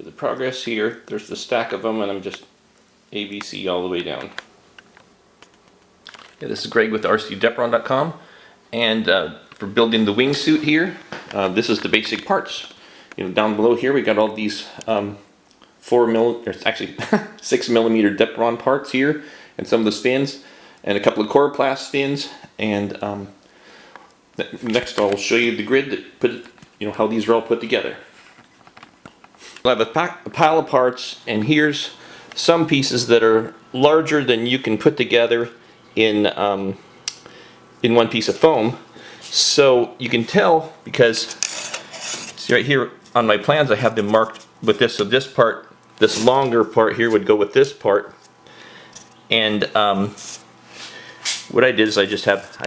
the progress here. There's the stack of them, and I'm just ABC all the way down. Yeah, this is Greg with rcdepron.com, and for building the wingsuit here, this is the basic parts. Down below here we got all these 6 millimeter Depron parts here, and some of the fins, and a couple of coroplast fins, and next I'll show you the grid that put how these are all put together. I have a pile of parts, and here's some pieces that are larger than you can put together in one piece of foam. So you can tell because, see right here on my plans I have them marked with this. So this part, this longer part here would go with this part. And what I did is I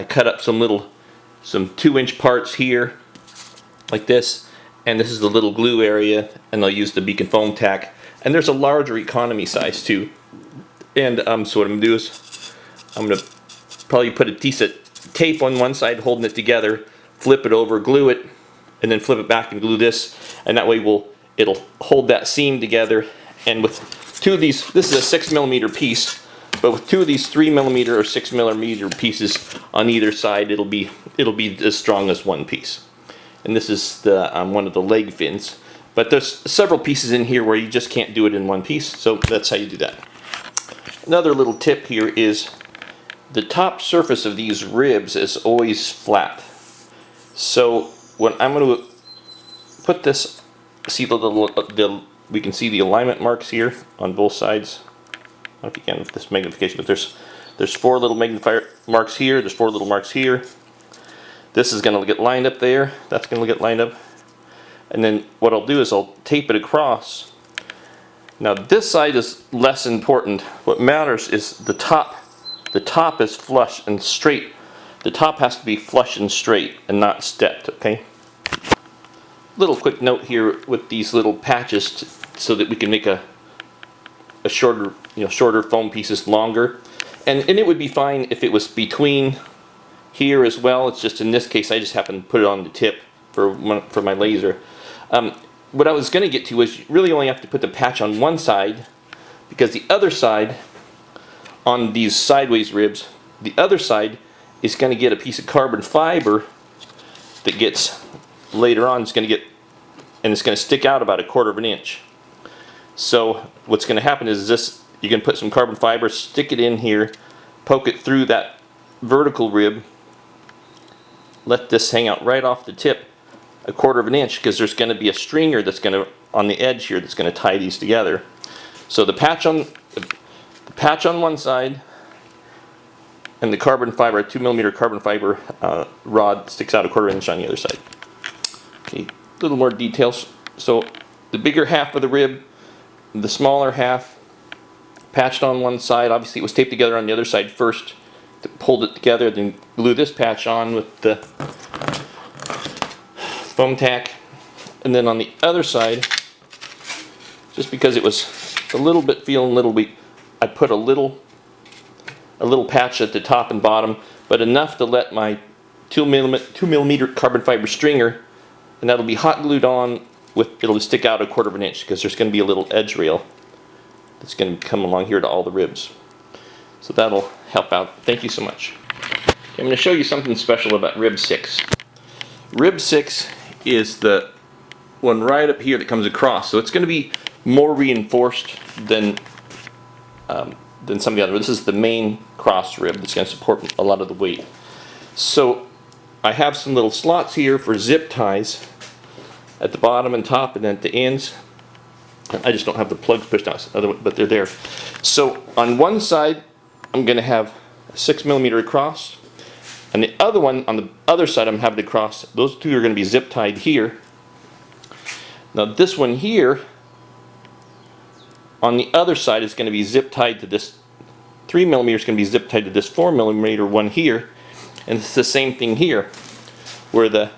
cut up some 2-inch parts here like this. And this is the little glue area, and I'll use the beacon foam tack. And there's a larger economy size too. And so what I'm going to do is I'm going to probably put a piece of tape on one side holding it together, flip it over, glue it, and then flip it back and glue this. And that way it'll hold that seam together. And with two of these, this is a 6 millimeter piece, but with two of these 3 millimeter or 6 millimeter pieces on either side, it'll be as strong as one piece. And this is the one of the leg fins. But there's several pieces in here where you just can't do it in one piece, so that's how you do that. Another little tip here is the top surface of these ribs is always flat. So when I'm going to put this, see we can see the alignment marks here on both sides. I don't know if you can with this magnification, but there's 4 little magnifier marks here, there's 4 little marks here. This is going to get lined up there, that's going to get lined up. And then what I'll do is I'll tape it across. Now this side is less important. What matters is the top. The top is flush and straight. The top has to be flush and straight and not stepped, okay? Little quick note here with these little patches so that we can make a shorter, shorter foam pieces longer. And it would be fine if it was between here as well. It's just in this case I just happen to put it on the tip for my laser. What I was going to get to is you really only have to put the patch on one side, because the other side on these sideways ribs, the other side is going to get a piece of carbon fiber that gets later on, it's going to stick out about 1/4 inch. So what's going to happen is this, you can put some carbon fiber, stick it in here, poke it through that vertical rib, let this hang out right off the tip 1/4 inch, because there's going to be a stringer that's going to on the edge here that's going to tie these together. So the patch on one side and the carbon fiber, 2 millimeter carbon fiber rod sticks out 1/4 inch on the other side. Okay, a little more details. So the bigger half of the rib, the smaller half, patched on one side. Obviously it was taped together on the other side first to hold it together, then glue this patch on with the foam tack. And then on the other side, just because it was a little bit feeling a little weak, I put a little patch at the top and bottom, but enough to let my 2 millimeter carbon fiber stringer, and that'll be hot glued on it'll stick out 1/4 inch, because there's going to be a little edge rail that's going to come along here to all the ribs. So that'll help out. Thank you so much. Okay, I'm going to show you something special about rib 6. Rib 6 is the one right up here that comes across, so it's going to be more reinforced than some of the other. This is the main cross rib that's going to support a lot of the weight. So I have some little slots here for zip ties at the bottom and top and at the ends. I just don't have the plugs pushed out, but they're there. So on one side I'm going to have a 6 millimeter across, and the other one on the other side I'm having to cross. Those two are going to be zip tied here. Now this one here on the other side is going to be zip tied to this 3 millimeter, is going to be zip tied to this 4 millimeter one here, and it's the same thing here, where the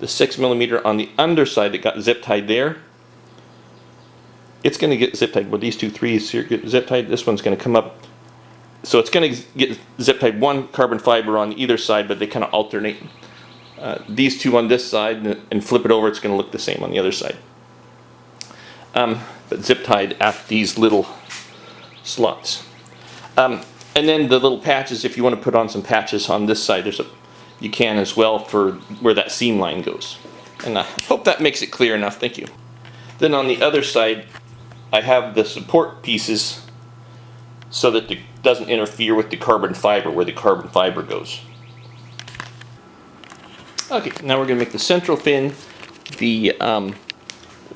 6 millimeter on the underside that got zip tied there, it's going to get zip tied. With these 2 3s here get zip tied, this one's going to come up. So it's going to get zip tied one carbon fiber on either side, but they kind of alternate. These two on this side and flip it over, it's going to look the same on the other side. but zip tied at these little slots. And then the little patches, if you want to put on some patches on this side, you can as well for where that seam line goes. And I hope that makes it clear enough. Thank you. Then on the other side, I have the support pieces so that it doesn't interfere with the carbon fiber, where the carbon fiber goes. Okay, now we're going to make the central fin. The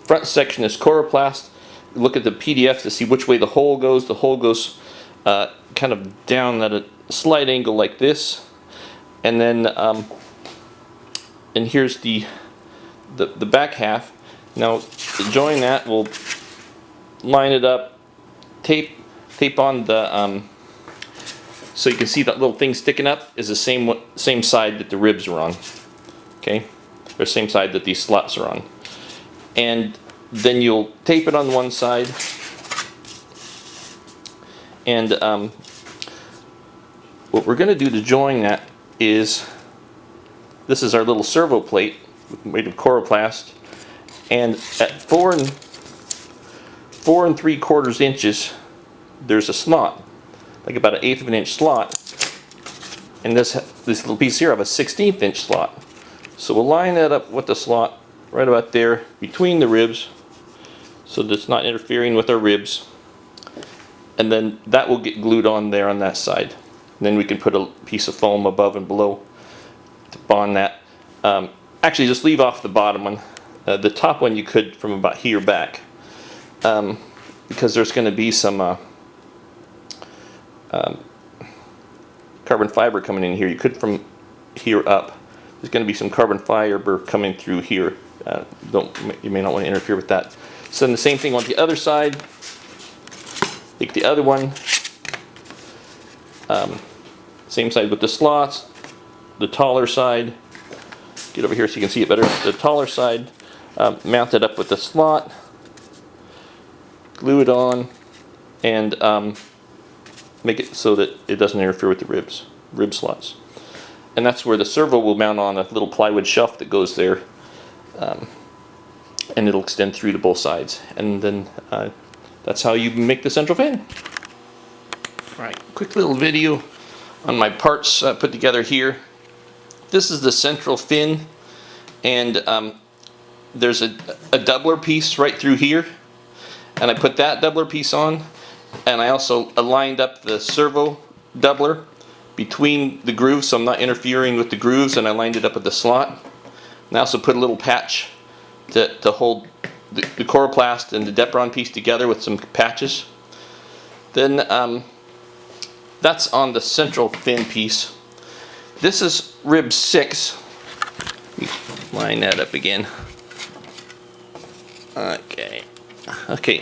front section is coroplast. Look at the PDF to see which way the hole goes. The hole goes kind of down at a slight angle like this, and then and here's the back half. Now to join that, we'll line it up, tape on the so you can see that little thing sticking up is the same side that the ribs are on. Okay, or same side that these slots are on, and then you'll tape it on one side. And what we're going to do to join that is, this is our little servo plate made of coroplast, and at 4 3/4 inches there's a slot, like about 1/8 of an inch slot, and this little piece here I have a 1/16 inch slot. So we'll line that up with the slot right about there between the ribs, so that it's not interfering with our ribs. And then that will get glued on there on that side. And then we can put a piece of foam above and below to bond that. Actually, just leave off the bottom one. The top one you could from about here back, because there's going to be some carbon fiber coming in here. You could from here up. There's going to be some carbon fiber coming through here. You may not want to interfere with that. So then the same thing on the other side. Take the other one, same side with the slots, the taller side, get over here so you can see it better, the taller side, mount it up with the slot, glue it on, and make it so that it doesn't interfere with the rib slots. And that's where the servo will mount on a little plywood shelf that goes there, and it'll extend through to both sides. And then that's how you make the central fin. Alright, quick little video on my parts put together here. This is the central fin, and there's a doubler piece right through here, and I put that doubler piece on, and I also aligned up the servo doubler between the grooves so I'm not interfering with the grooves, and I lined it up with the slot. And I also put a little patch to hold the coroplast and the Depron piece together with some patches. Then that's on the central fin piece. This is rib 6. Line that up again. Okay.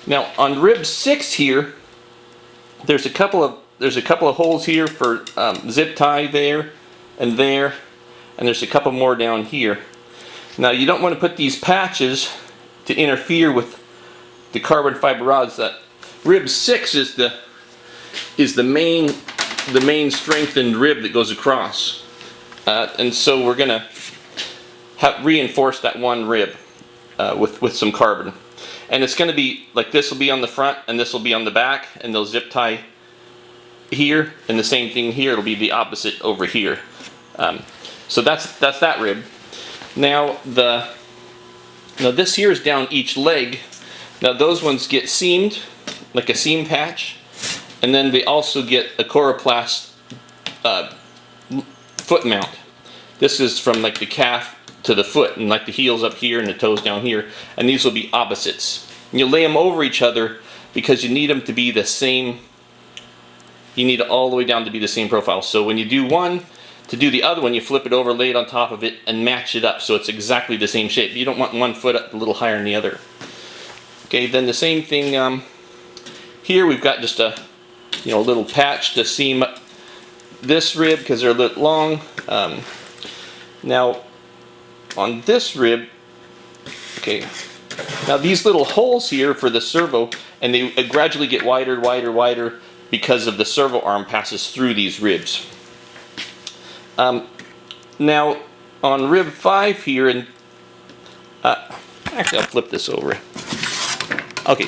Now on rib 6 here, there's a couple of holes here for zip tie there, and there's a couple more down here. Now you don't want to put these patches to interfere with the carbon fiber rods. That rib 6 is the main strengthened rib that goes across, and so we're gonna reinforce that one rib with some carbon, and it's gonna be like this will be on the front and this will be on the back, and they'll zip tie here, and the same thing here. It'll be the opposite over here. So that's that rib. Now this here is down each leg. Now those ones get seamed, like a seam patch, and then they also get a coroplast foot mount. This is from like the calf to the foot, and like the heels up here and the toes down here, and these will be opposites. And you lay them over each other because you need them to be the same. You need it all the way down to be the same profile. So when you do one, to do the other one, you flip it over, lay it on top of it, and match it up so it's exactly the same shape. You don't want one foot up a little higher than the other. Okay, then the same thing here. We've got just a little patch to seam up this rib because they're a little long. Now on this rib, okay, now these little holes here for the servo, and they gradually get wider because of the servo arm passes through these ribs. Now on rib 5 here, and actually I'll flip this over. Okay,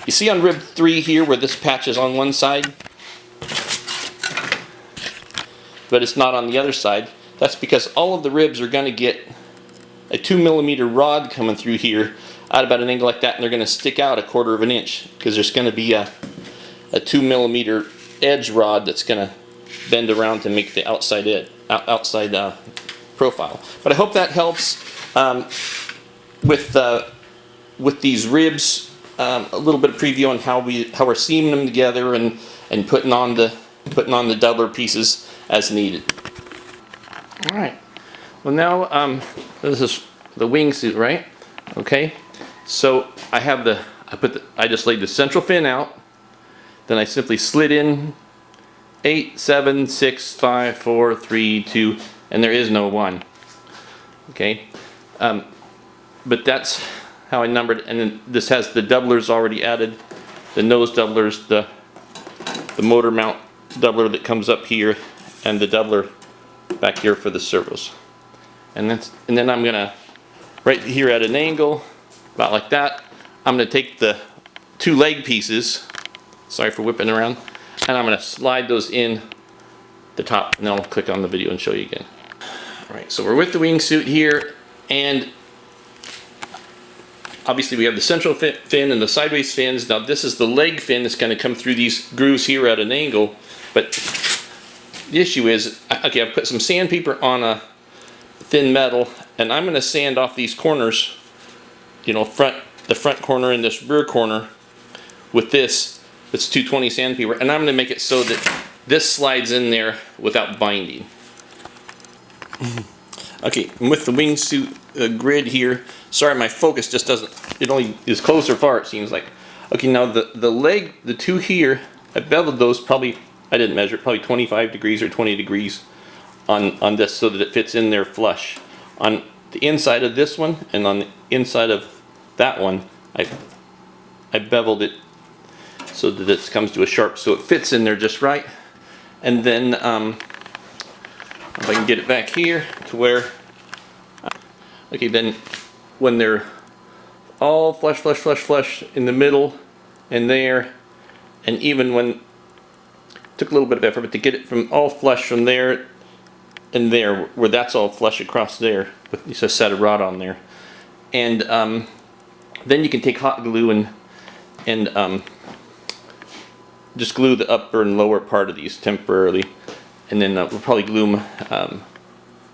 you see on rib 3 here where this patch is on one side, but it's not on the other side? That's because all of the ribs are going to get a 2mm rod coming through here at about an angle like that, and they're going to stick out 1/4 of an inch because there's going to be a 2mm edge rod that's going to bend around to make the outside profile. But I hope that helps with these ribs. A little bit of preview on how we're seaming them together and putting on the doubler pieces as needed. All right. Well, now this is the wingsuit, right? Okay. So I just laid the central fin out. Then I simply slid in 8, 7, 6, 5, 4, 3, 2, and there is no 1. Okay. But that's how I numbered, and then this has the doublers already added, the nose doublers, the motor mount doubler that comes up here, and the doubler back here for the servos. And then I'm gonna, right here at an angle, about like that, I'm gonna take the 2 leg pieces, sorry for whipping around, and I'm gonna slide those in the top, and then I'll click on the video and show you again. All right, so we're with the wingsuit here, and obviously we have the central fin and the sideways fins. Now this is the leg fin that's going to come through these grooves here at an angle. But the issue is, okay, I've put some sandpaper on a thin metal, and I'm going to sand off these corners, you know, the front corner and this rear corner with this 220 sandpaper, and I'm going to make it so that this slides in there without binding. Okay, I'm with the wingsuit grid here. Sorry, my focus just doesn't, it only is closer far, it seems like. Okay, now the leg, the 2 here, I beveled those probably, I didn't measure, probably 25 degrees or 20 degrees on this so that it fits in there flush. On the inside of this one and on the inside of that one, I beveled it so that it comes to a sharp, so it fits in there just right. And then, if I can get it back here to where, okay, then when they're all flush in the middle and there, and even when, took a little bit of effort, but to get it from all flush from there and there, where that's all flush across there, with just a set of rod on there. And then you can take hot glue and just glue the upper and lower part of these temporarily. And then we'll probably glue them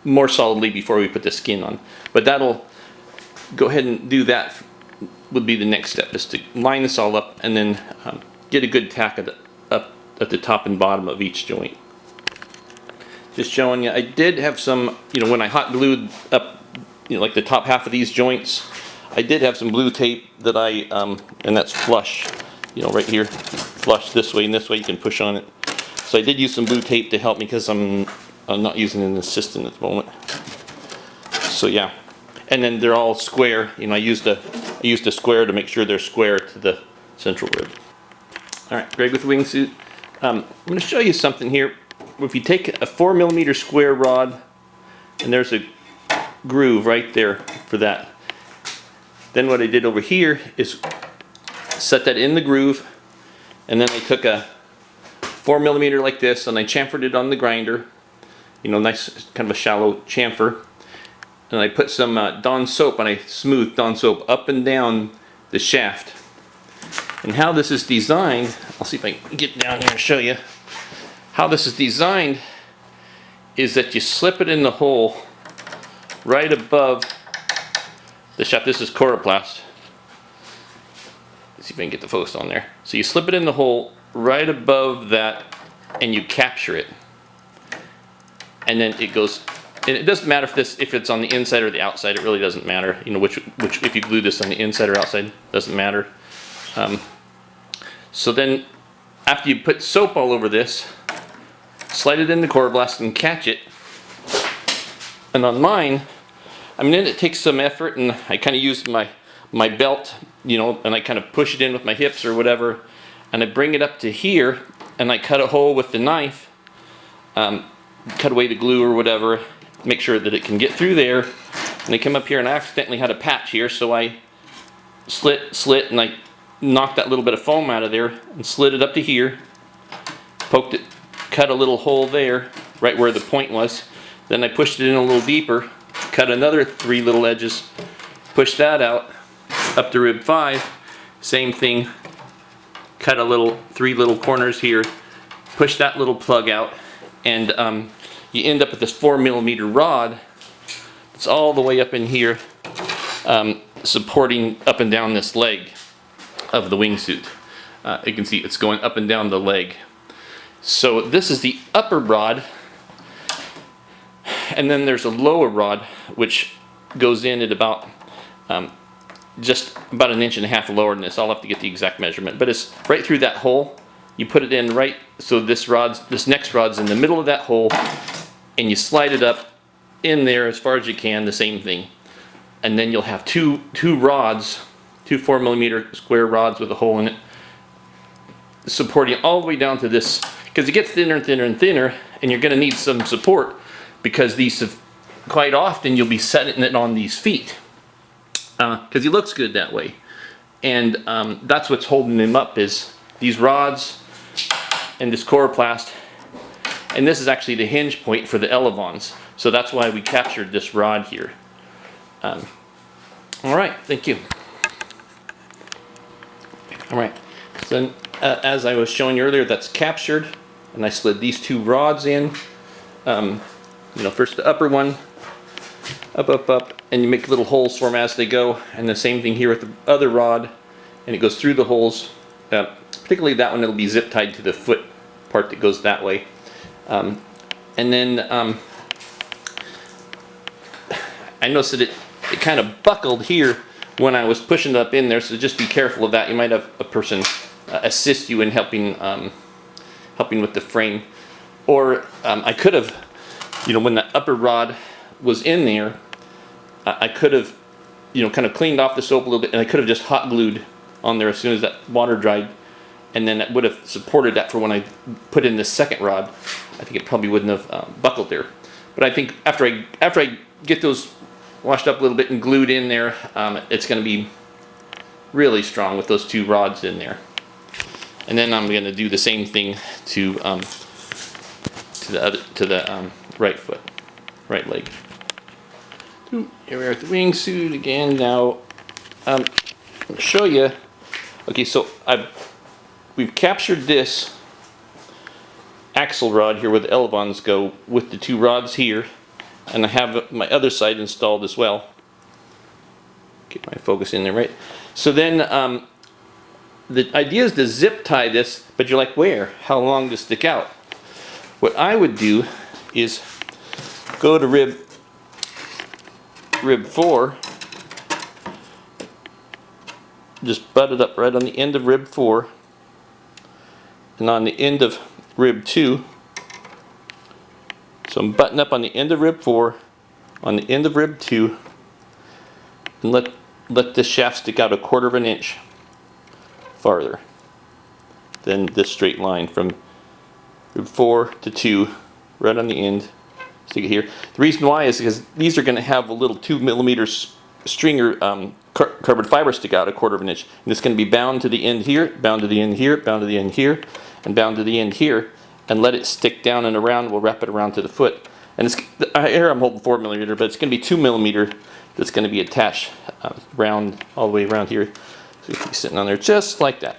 more solidly before we put the skin on. But that'll, go ahead and do that, would be the next step, is to line this all up and then get a good tack up at the top and bottom of each joint. Just showing you, I did have some, you know, when I hot glued up, you know, like the top half of these joints, I did have some blue tape that and that's flush, you know, right here, flush this way and this way, you can push on it. So I did use some blue tape to help me because I'm not using an assistant at the moment. So yeah, and then they're all square. You know, I used a square to make sure they're square to the central rib. All right, Greg with the wingsuit. I'm going to show you something here. If you take a 4mm square rod, and there's a groove right there for that. Then what I did over here is set that in the groove, and then I took a 4mm like this, and I chamfered it on the grinder, you know, nice kind of a shallow chamfer, and I put some Dawn soap, and I smoothed Dawn soap up and down the shaft. And how this is designed, I'll see if I can get down here and show you how this is designed, is that you slip it in the hole right above the shaft. This is coroplast. Let's see if I can get the focus on there. So you slip it in the hole right above that, and you capture it, and then it goes. And it doesn't matter if it's on the inside or the outside. It really doesn't matter. You know, which if you glue this on the inside or outside, doesn't matter. So then, after you put soap all over this, slide it in the coroplast and catch it. And on mine, I mean, it takes some effort, and I kind of use my belt, you know, and I kind of push it in with my hips or whatever, and I bring it up to here, and I cut a hole with the knife, cut away the glue or whatever, make sure that it can get through there, and I come up here, and I accidentally had a patch here, so I slit, and I knocked that little bit of foam out of there and slid it up to here, poked it, cut a little hole there, right where the point was. Then I pushed it in a little deeper, cut another 3 little edges, pushed that out, up to rib 5, same thing, cut a little 3 little corners here, push that little plug out, and you end up with this 4mm rod. It's all the way up in here, supporting up and down this leg of the wingsuit. You can see it's going up and down the leg. So this is the upper rod, and then there's a lower rod which goes in at about just about 1.5 inches lower than this. I'll have to get the exact measurement, but it's right through that hole. You put it in right, so this next rod's in the middle of that hole, and you slide it up in there as far as you can, the same thing. And then you'll have two rods, 2 4mm square rods with a hole in it, supporting all the way down to this, because it gets thinner and thinner and thinner, and you're going to need some support, because these, quite often you'll be setting it on these feet, because he looks good that way. And that's what's holding him up, is these rods and this coroplast, and this is actually the hinge point for the elevons. So that's why we captured this rod here. All right, thank you. All right, so then, as I was showing you earlier, that's captured, and I slid these 2 rods in. First the upper one, up, and you make little holes for them as they go, and the same thing here with the other rod, and it goes through the holes. Particularly that one, it'll be zip tied to the foot part that goes that way. And then I noticed that it kind of buckled here when I was pushing it up in there, so just be careful of that. You might have a person assist you in helping with the frame. Or I could have, when the upper rod was in there, I could have, kind of cleaned off the soap a little bit, and I could have just hot glued on there as soon as that water dried, and then that would have supported that for when I put in the second rod. I think it probably wouldn't have buckled there. But I think after I get those washed up a little bit and glued in there, it's going to be really strong with those 2 rods in there. And then I'm going to do the same thing to the right foot, right leg. Here we are at the wingsuit again. Now I'll show you. Okay, so we've captured this axle rod here where the elevons go with the 2 rods here, and I have my other side installed as well. Get my focus in there, right? So then the idea is to zip tie this, but you're like, where? How long to stick out? What I would do is go to rib 4, just butt it up right on the end of rib 4, and on the end of rib 2. So I'm butting up on the end of rib 4, on the end of rib 2, and let this shaft stick out 1/4 inch farther than this straight line from rib 4 to 2, right on the end. Stick it here. The reason why is because these are going to have a little 2mm stringer carbon fiber stick out 1/4 inch, and it's going to be bound to the end here, bound to the end here, bound to the end here, and bound to the end here, and let it stick down and around. We'll wrap it around to the foot, and it's here I'm holding 4mm, but it's going to be 2mm that's going to be attached round all the way around here. So it's be sitting on there just like that.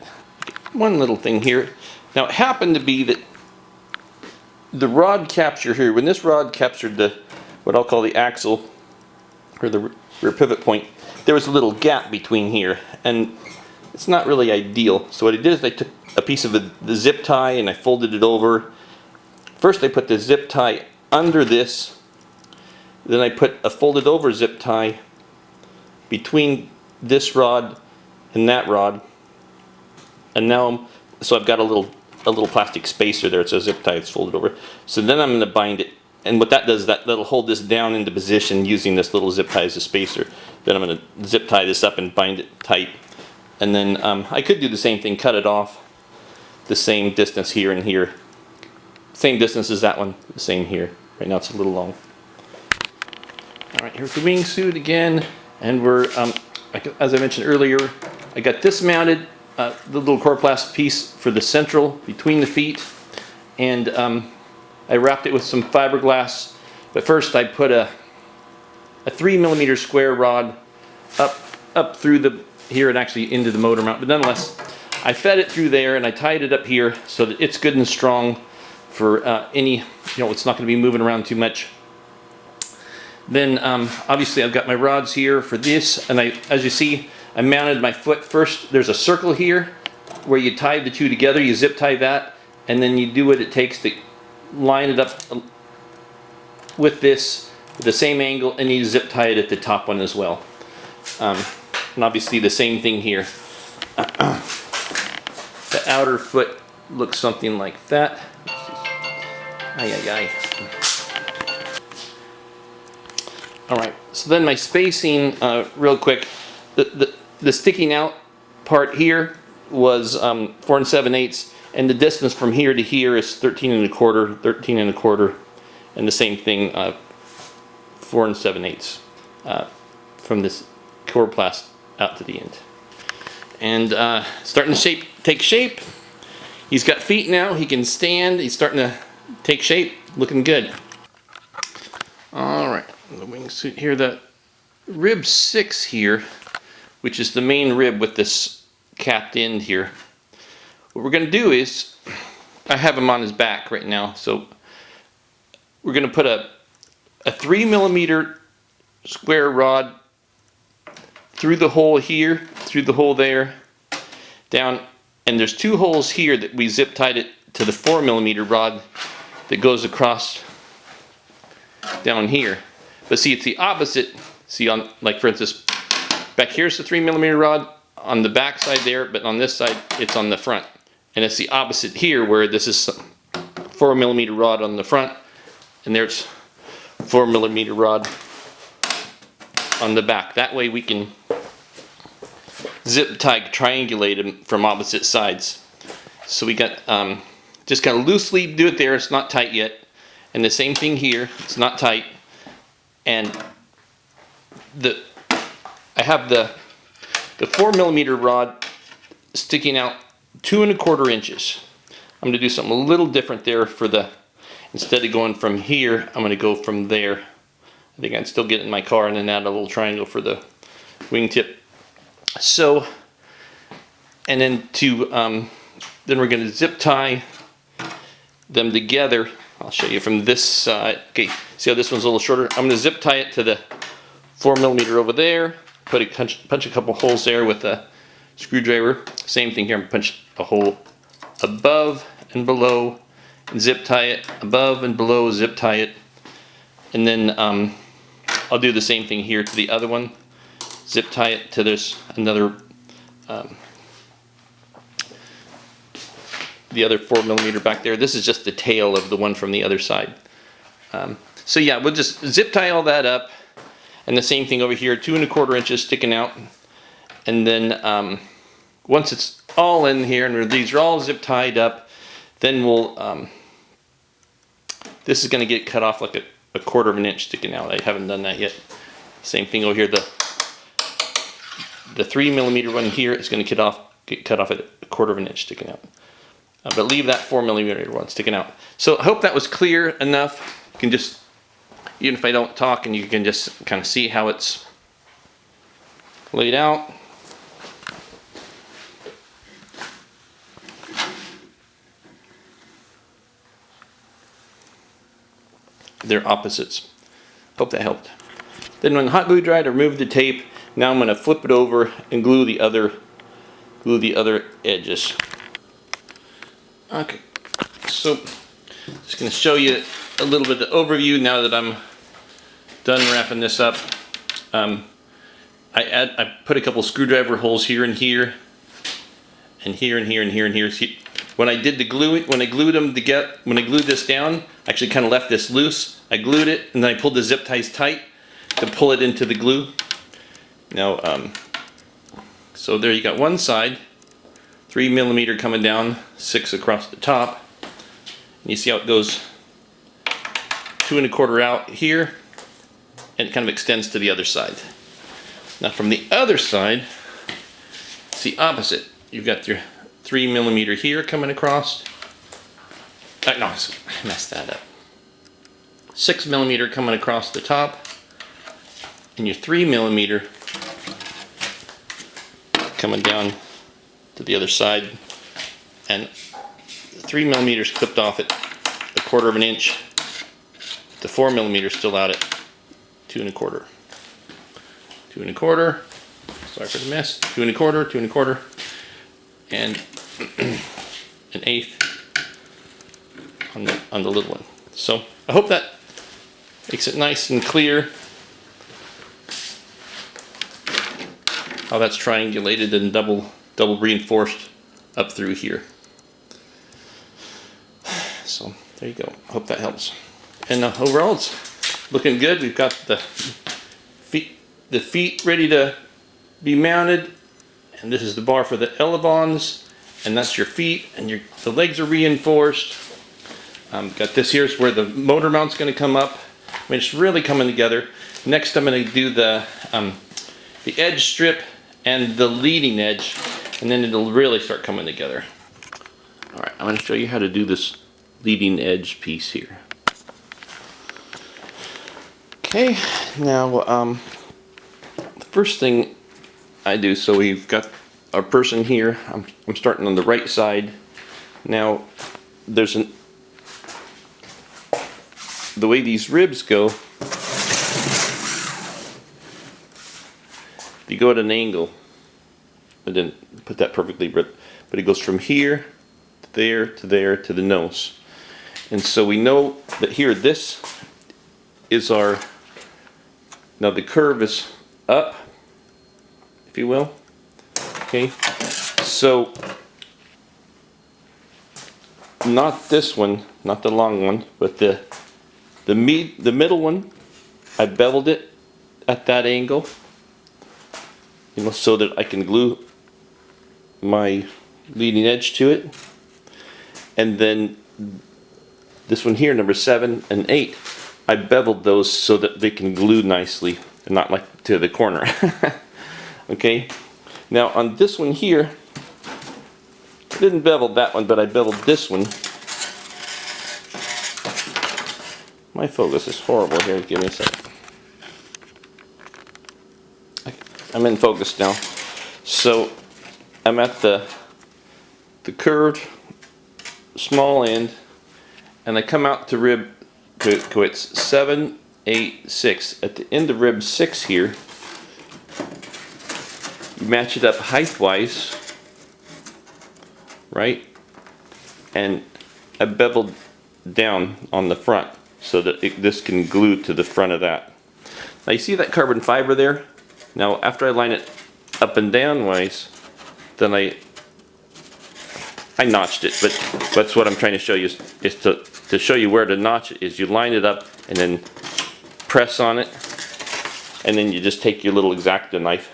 One little thing here. Now it happened to be that the rod capture here, when this rod captured the what I'll call the axle or the rear pivot point, there was a little gap between here, and it's not really ideal. So what I did is I took a piece of the zip tie and I folded it over. First I put the zip tie under this, then I put a folded over zip tie between this rod and that rod, and now so I've got a little plastic spacer there. It's a zip tie that's folded over. So then I'm going to bind it, and what that does, that'll hold this down into position using this little zip tie as a spacer. Then I'm going to zip tie this up and bind it tight, and then I could do the same thing, cut it off the same distance here and here, same distance as that one, the same here. Right now it's a little long. All right, here's the wingsuit again, and we're as I mentioned earlier, I got this mounted, the little coroplast piece for the central between the feet, and I wrapped it with some fiberglass. But first I put a 3mm square rod up through the here and actually into the motor mount. But nonetheless, I fed it through there and I tied it up here so that it's good and strong for any, it's not going to be moving around too much. Then obviously I've got my rods here for this, and as you see, I mounted my foot first. There's a circle here where you tie the two together, you zip tie that, and then you do what it takes to line it up with this at the same angle, and you zip tie it at the top one as well. And obviously the same thing here. The outer foot looks something like that. Alright, so then my spacing, real quick, the sticking out part here was 4 7/8, and the distance from here to here is 13 1/4, and the same thing, 4 7/8 from this coroplast out to the end. And starting to take shape. He's got feet now, he can stand, he's starting to take shape, looking good. Alright, the wingsuit here, the rib 6 here, which is the main rib with this capped end here. What we're going to do is, I have him on his back right now, so we're going to put a 3mm square rod through the hole here, through the hole there, down, and there's 2 holes here that we zip tied it to the 4mm rod that goes across down here. But see, it's the opposite. See, on, like for instance, back here's the 3mm rod on the back side there, but on this side it's on the front. And it's the opposite here, where this is 4mm rod on the front, and there's 4mm rod on the back. That way we can zip tie, triangulate them from opposite sides. So we got just kind of loosely do it there. It's not tight yet. And the same thing here. It's not tight. And I have the 4mm rod sticking out 2 1/4 inches. I'm going to do something a little different there for the, instead of going from here, I'm going to go from there. I think I'd still get in my car and then add a little triangle for the wingtip. So, and then then we're going to zip tie them together. I'll show you from this side. Okay, see how this one's a little shorter? I'm going to zip tie it to the 4mm over there. Punch a couple holes there with a screwdriver. Same thing here. I'm going to punch a hole above and below, and zip tie it above and below, zip tie it, and then I'll do the same thing here to the other one. Zip tie it to there's another the other 4mm back there. This is just the tail of the one from the other side. So yeah, we'll just zip tie all that up, and the same thing over here, 2 1/4 inches sticking out, and then once it's all in here and these are all zip tied up, then we'll this is going to get cut off like a 1/4 inch sticking out. I haven't done that yet. Same thing over here. The 3mm one here is going to get cut off at a 1/4 inch sticking out. But leave that 4mm one sticking out. So I hope that was clear enough. You can just, even if I don't talk, and you can just kind of see how it's laid out. They're opposites. Hope that helped. Then when hot glue dried, I removed the tape. Now I'm going to flip it over and glue the other edges. Okay, so just going to show you a little bit of the overview now that I'm done wrapping this up. I put a couple screwdriver holes here and here, and here and here and here and here. See, when I did the glue, when I glued this down, I actually kind of left this loose. I glued it, and then I pulled the zip ties tight to pull it into the glue. Now, so there you got one side, 3mm coming down, 6 across the top. And you see how it goes 2 1/4 out here, and it kind of extends to the other side. Now from the other side, it's the opposite. You've got your 3mm here coming across. No, I messed that up. 6mm coming across the top, and your 3mm coming down to the other side, and 3mm clipped off at 1/4 inch. The 4mm still out at 2 1/4. 2 1/4. Sorry for the mess. 2 1/4, 2 1/4, and 1/8 on the little one. So I hope that makes it nice and clear how that's triangulated and double reinforced up through here. So there you go. Hope that helps. And overall, it's looking good. We've got the feet ready to be mounted, and this is the bar for the elevons, and that's your feet, and the legs are reinforced. Got this here's where the motor mount's going to come up. I mean, it's really coming together. Next, I'm going to do the edge strip and the leading edge, and then it'll really start coming together. All right, I'm going to show you how to do this leading edge piece here. Okay, now the first thing I do, so we've got our person here. I'm starting on the right side. Now there's the way these ribs go, you go at an angle. I didn't put that perfectly, but it goes from here to there to there to the nose. And so we know that here, this is our, now the curve is up, if you will. Okay, so not this one, not the long one, but the middle one, I beveled it at that angle, you know, so that I can glue my leading edge to it. And then this one here, number 7 and 8, I beveled those so that they can glue nicely and not like to the corner. Okay, now on this one here, I didn't bevel that one, but I beveled this one. My focus is horrible here. Give me a second. I'm in focus now. So I'm at the curved small end, and I come out to rib to it's 7, 8, 6. At the end of rib 6 here, you match it up height-wise, right? And I beveled down on the front so that this can glue to the front of that. Now you see that carbon fiber there? Now after I line it up and down wise, then I notched it, but that's what I'm trying to show you is to show you where to notch it is you line it up and then press on it, and then you just take your little X-Acto knife,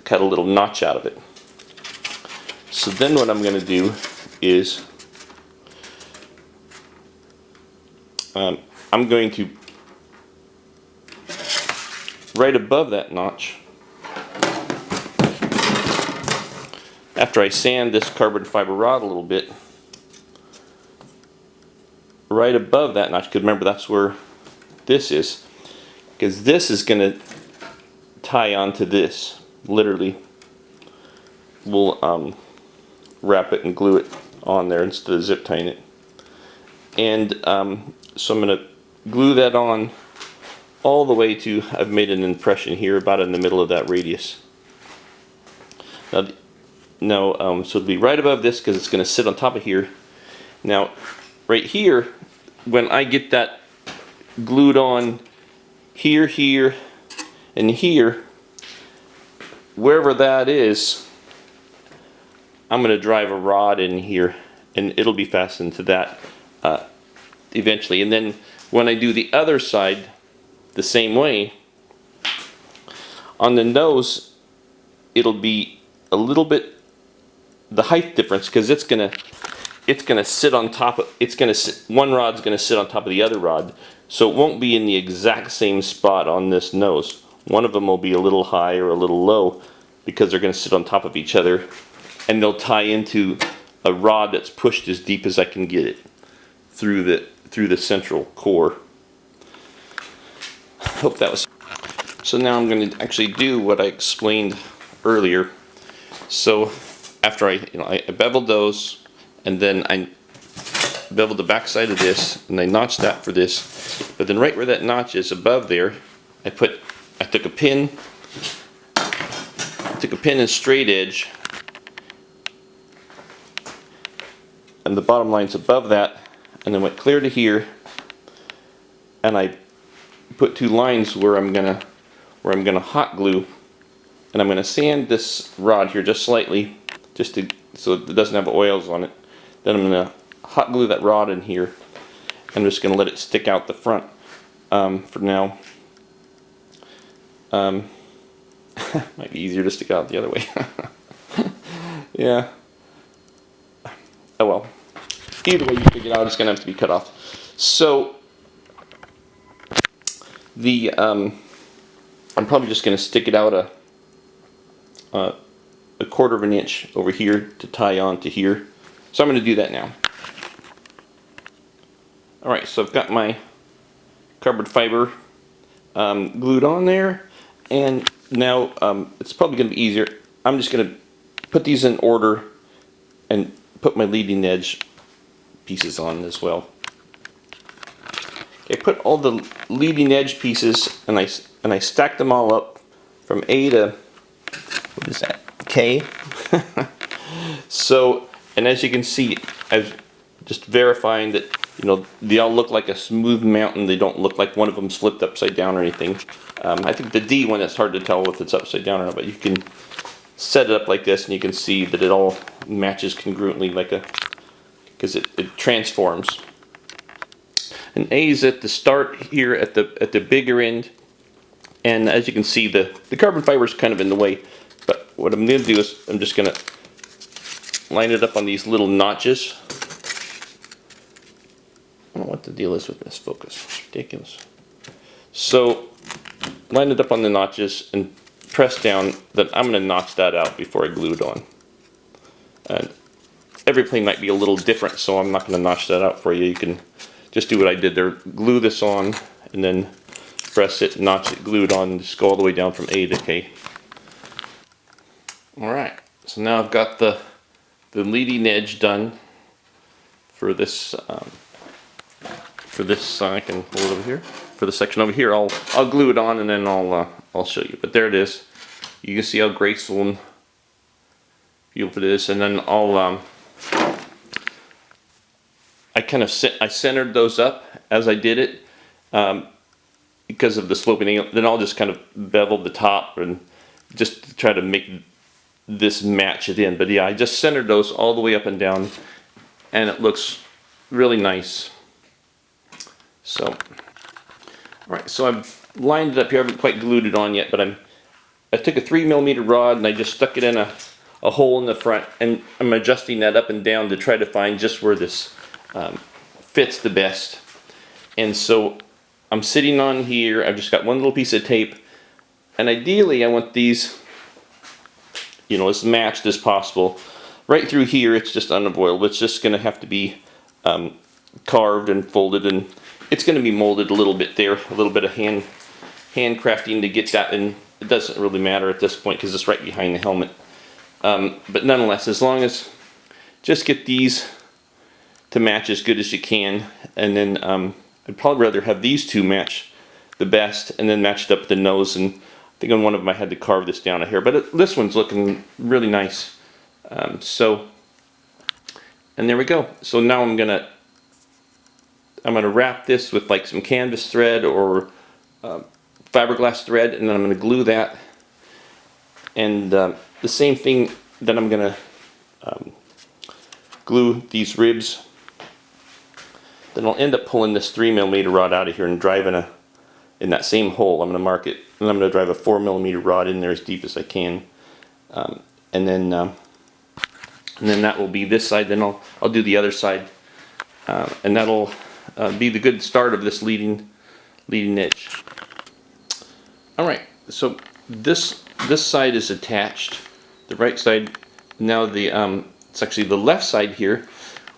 cut a little notch out of it. So then what I'm going to do is I'm going to, right above that notch, after I sand this carbon fiber rod a little bit, right above that notch, because remember that's where this is, because this is going to tie onto this, literally. We'll wrap it and glue it on there instead of zip tying it. And so I'm going to glue that on all the way to, I've made an impression here about in the middle of that radius. Now, so it'll be right above this because it's going to sit on top of here. Now, right here, when I get that glued on here, here, and here, wherever that is, I'm going to drive a rod in here, and it'll be fastened to that eventually. And then when I do the other side the same way, on the nose, it'll be a little bit the height difference, because it's gonna sit on top of, one rod's gonna sit on top of the other rod, so it won't be in the exact same spot on this nose. one of them will be a little high or a little low because they're going to sit on top of each other, and they'll tie into a rod that's pushed as deep as I can get it through the central core. Hope that was. So now I'm going to actually do what I explained earlier. So after I beveled those, and then I beveled the back side of this, and I notched that for this. But then right where that notch is above there, I took a pin and straight edge, and the bottom line's above that, and then went clear to here, and I put 2 lines where I'm gonna hot glue, and I'm gonna sand this rod here just slightly, so it doesn't have oils on it. Then I'm gonna hot glue that rod in here. I'm just gonna let it stick out the front for now. Might be easier to stick out the other way. Yeah. Oh well. Either way you figure it out, it's gonna have to be cut off. So I'm probably just gonna stick it out a 1/4 of an inch over here to tie on to here. So I'm gonna do that now. Alright, so I've got my carbon fiber glued on there, and now it's probably going to be easier. I'm just going to put these in order and put my leading edge pieces on as well. Okay, I put all the leading edge pieces and I stacked them all up from A to, what is that, K? So, and as you can see, I've just verifying that, you know, they all look like a smooth mountain. They don't look like one of them's flipped upside down or anything. I think the D one, it's hard to tell if it's upside down or not, but you can set it up like this and you can see that it all matches congruently because it transforms. And A is at the start here at the bigger end, and as you can see the carbon fiber is kind of in the way, but what I'm going to do is I'm just going to line it up on these little notches. I don't know what the deal is with this focus. It's ridiculous. So line it up on the notches and press down. Then I'm going to notch that out before I glue it on. And every plane might be a little different, so I'm not going to notch that out for you. You can just do what I did there. Glue this on and then press it, notch it, glue it on, and just go all the way down from A to K. Alright, so now I've got the leading edge done for this I can hold it over here. For the section over here, I'll glue it on and then I'll show you. But there it is. You can see how graceful and beautiful it is. And then I centered those up as I did it because of the sloping angle. Then I'll just kind of bevel the top and just to try to make this match it in. But yeah, I just centered those all the way up and down, and it looks really nice. So, all right, so I've lined it up here. I haven't quite glued it on yet, but I took a 3mm rod and I just stuck it in a hole in the front, and I'm adjusting that up and down to try to find just where this fits the best. And so I'm sitting on here. I've just got one little piece of tape, and ideally I want these, you know, as matched as possible. Right through here, it's just unavoidable. It's just going to have to be carved and folded, and it's going to be molded a little bit there, a little bit of handcrafting to get that in. It doesn't really matter at this point because it's right behind the helmet. But nonetheless, as long as just get these to match as good as you can, and then I'd probably rather have these two match the best, and then matched up the nose. And I think on one of them I had to carve this down a hair, but this one's looking really nice. And there we go. So now I'm gonna wrap this with like some canvas thread or fiberglass thread, and then I'm gonna glue that. And the same thing, then I'm gonna glue these ribs. Then I'll end up pulling this 3mm rod out of here and driving in that same hole. I'm gonna mark it, and I'm gonna drive a 4mm rod in there as deep as I can. And then that will be this side. Then I'll do the other side, and that'll be the good start of this leading edge. All right, so this side is attached, the right side. Now the it's actually the left side here.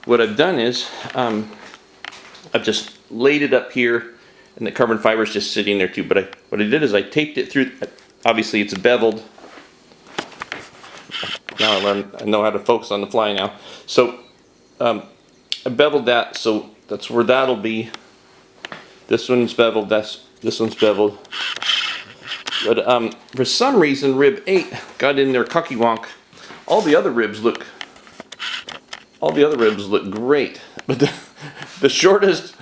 What I've done is I've just laid it up here, and the carbon fiber is just sitting there too. But what I did is I taped it through. Obviously, it's beveled. Now I know how to focus on the fly now. So I beveled that, so that's where that'll be. This one's beveled. This one's beveled. But for some reason, rib 8 got in there cocky-wonk. All the other ribs look great, but the shortest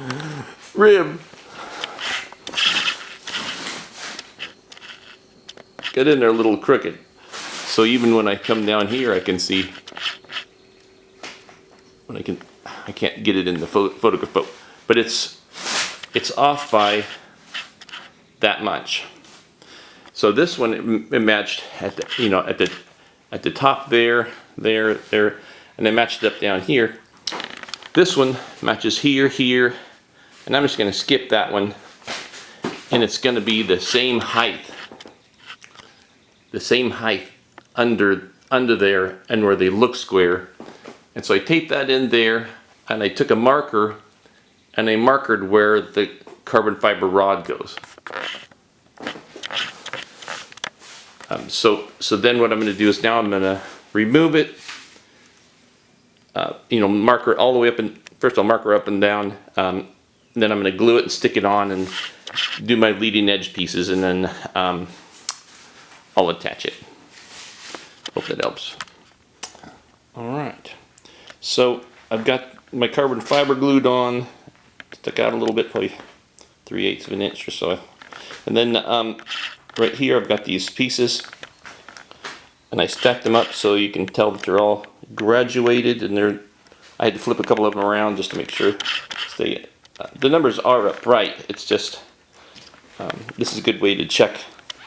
rib got in there a little crooked. So even when I come down here, I can see when I can't get it in the photograph, but it's off by that much. So this one it matched at the at the top there, and I matched it up down here. This one matches here, and I'm just going to skip that one, and it's going to be the same height under there, and where they look square. And so I taped that in there, and I took a marker and I markered where the carbon fiber rod goes. So then what I'm going to do is now I'm going to remove it, marker it all the way up, and first I'll marker up and down, then I'm going to glue it and stick it on and do my leading edge pieces, and then I'll attach it. Hope that helps. Alright, so I've got my carbon fiber glued on, stuck out a little bit, probably 3/8 of an inch or so, and then right here I've got these pieces, and I stacked them up so you can tell that they're all graduated, and I had to flip a couple of them around just to make sure the numbers are upright. It's just this is a good way to check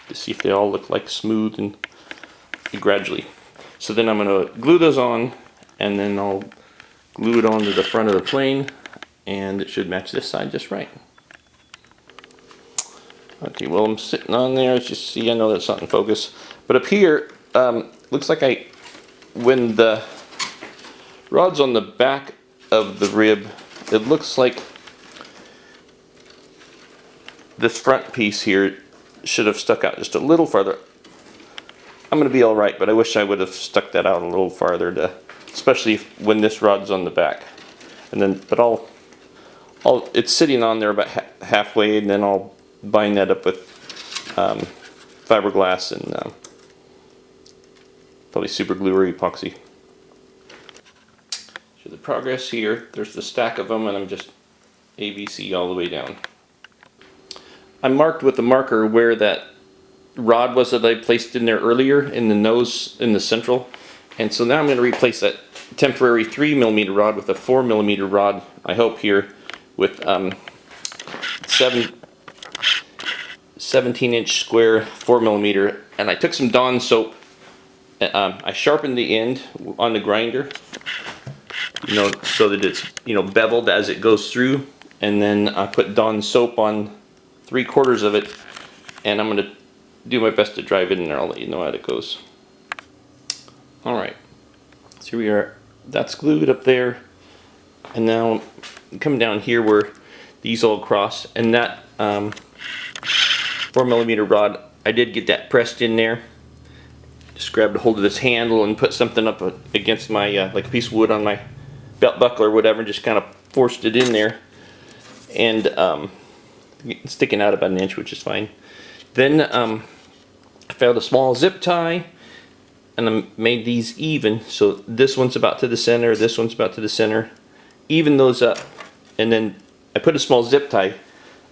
to see if they all look like smooth and gradually. So then I'm going to glue those on, and then I'll glue it onto the front of the plane, and it should match this side just right. Okay, well, I'm sitting on there, as you see, I know that's not in focus, but up here, looks like when the rod's on the back of the rib, it looks like this front piece here should have stuck out just a little farther. I'm going to be alright, but I wish I would have stuck that out a little farther, especially when this rod's on the back. And then, but it's sitting on there about halfway, and then I'll bind that up with fiberglass and probably super glue or epoxy. So the progress here, there's the stack of them, and I'm just ABC all the way down. I marked with the marker where that rod was that I placed in there earlier in the nose, in the central, and so now I'm going to replace that temporary 3mm rod with a 4mm rod, I hope here, with 17-inch square 4mm, and I took some Dawn soap. I sharpened the end on the grinder, so that it's beveled as it goes through, and then I put Dawn soap on 3/4 of it, and I'm going to do my best to drive it in there. I'll let you know how it goes. Alright, so here we are. That's glued up there, and now come down here where these all cross, and that 4mm rod, I did get that pressed in there. Just grabbed a hold of this handle and put something up against my, like a piece of wood on my belt buckle or whatever, and just kind of forced it in there, and sticking out about 1 inch, which is fine. Then I found a small zip tie, and I made these even, so this one's about to the center, this one's about to the center. Even those up, and then I put a small zip tie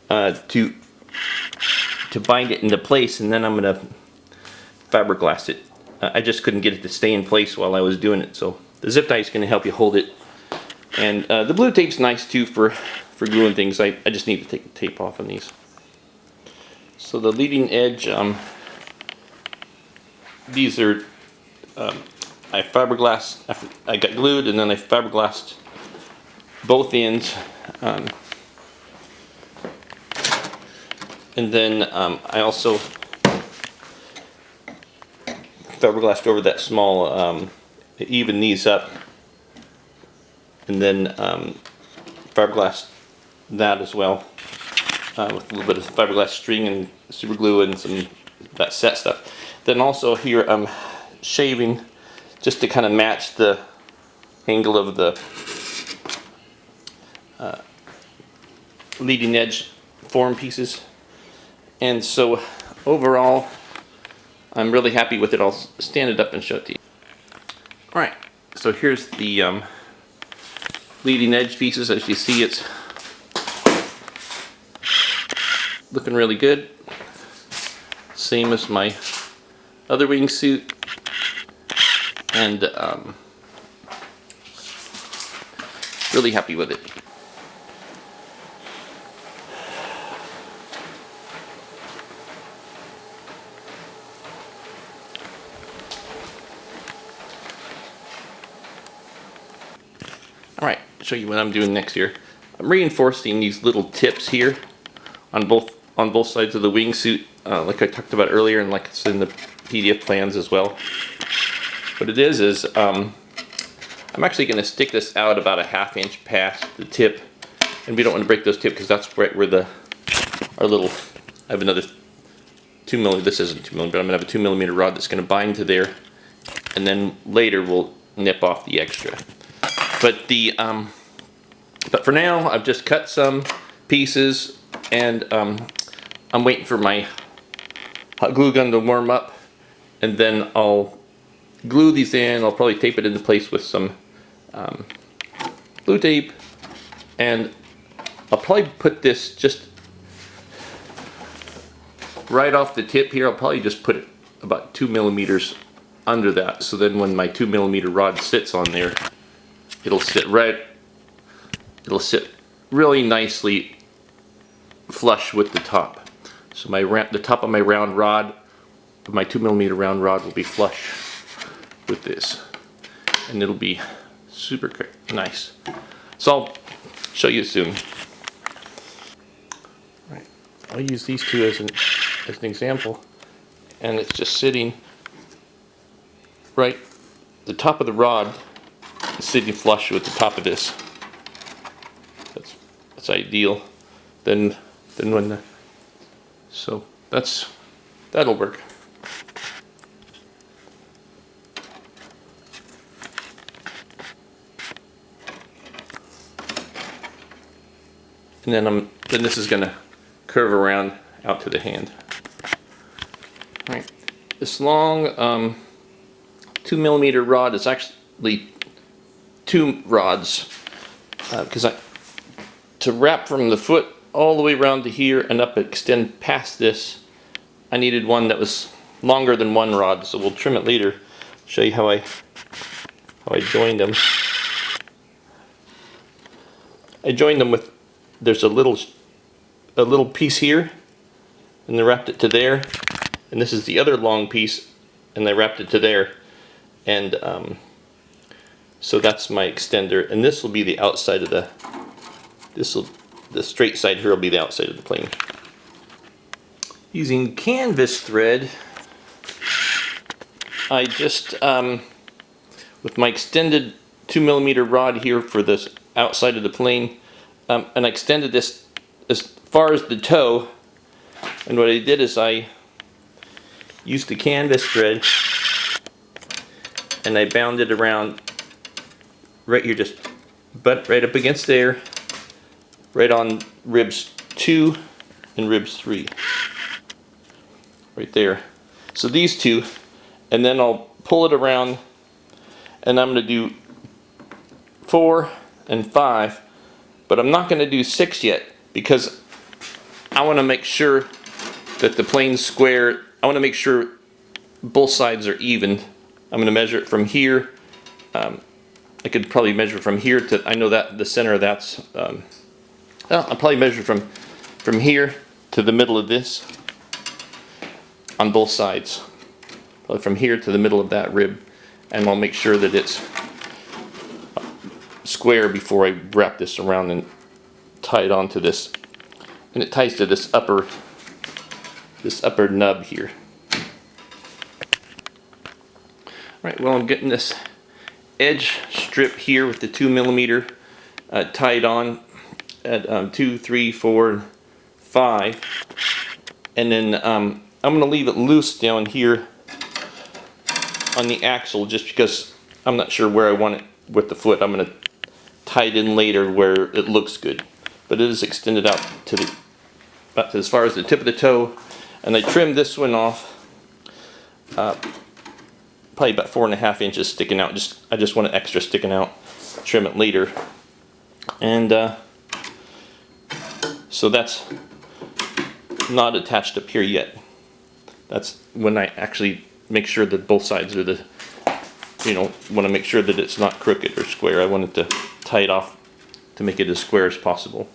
to bind it into place, and then I'm gonna fiberglass it. I just couldn't get it to stay in place while I was doing it, so the zip tie is going to help you hold it. And the blue tape's nice too for gluing things. I just need to take the tape off on these. So the leading edge, these are I fiberglassed after I got glued, and then I fiberglassed both ends, and then I also fiberglassed over that small, to even these up, and then fiberglass that as well, with a little bit of fiberglass string and super glue and some that set stuff. Then also here I'm shaving just to kind of match the angle of the leading edge form pieces. And so overall, I'm really happy with it. I'll stand it up and show it to you. Alright, so here's the leading edge pieces. As you see, it's looking really good. Same as my other wingsuit. And really happy with it. Alright, show you what I'm doing next here. I'm reinforcing these little tips here on both sides of the wingsuit, like I talked about earlier, and like it's in the PDF plans as well. What it is I'm actually going to stick this out about a ½ inch past the tip, and we don't want to break those tips because that's right where our little, I have another 2mm, this isn't 2mm, but I'm going to have a 2mm rod that's going to bind to there, and then later we'll nip off the extra. But for now, I've just cut some pieces, and I'm waiting for my hot glue gun to warm up, and then I'll glue these in. I'll probably tape it into place with some glue tape, and I'll probably put this just right off the tip here. I'll probably just put it about 2mm under that, so then when my 2mm rod sits on there, it'll sit really nicely flush with the top. So the top of my round rod, my 2mm round rod, will be flush with this, and it'll be super nice. So I'll show you soon. Right. I'll use these two as an example, and it's just sitting right, the top of the rod is sitting flush with the top of this. That's ideal. Then when so that'll work. And then this is gonna curve around out to the hand. All right, this long 2mm rod is actually 2 rods, because to wrap from the foot all the way around to here and up, extend past this, I needed one that was longer than 1 rod. So we'll trim it later. Show you how I joined them. I joined them with, there's a little piece here, and I wrapped it to there, and this is the other long piece, and I wrapped it to there, and so that's my extender, and this will be the outside of the straight side here will be the outside of the plane. Using canvas thread, I just with my extended 2mm rod here for this outside of the plane, and I extended this as far as the toe, and what I did is I used the canvas thread and I bound it around right here, just butt right up against there, right on ribs 2 and ribs 3, right there. So these two, and then I'll pull it around, and I'm going to do 4 and 5, but I'm not going to do 6 yet, because I want to make sure that the plane's square. I want to make sure both sides are even. I'm going to measure it from here. I could probably measure from here to, I know that the center of that's, I'll probably measure from here to the middle of this on both sides. Probably from here to the middle of that rib, and I'll make sure that it's square before I wrap this around and tie it onto this. And it ties to this upper nub here. Right, well, I'm getting this edge strip here with the 2mm tied on at 2, 3, 4, 5, and then I'm going to leave it loose down here on the axle just because I'm not sure where I want it with the foot. I'm going to tie it in later where it looks good, but it is extended out to the about as far as the tip of the toe, and I trimmed this one off probably about 4.5 inches sticking out. I just want it extra sticking out. Trim it later, and so that's not attached up here yet. That's when I actually make sure that both sides are the, want to make sure that it's not crooked or square. I wanted to tie it off to make it as square as possible.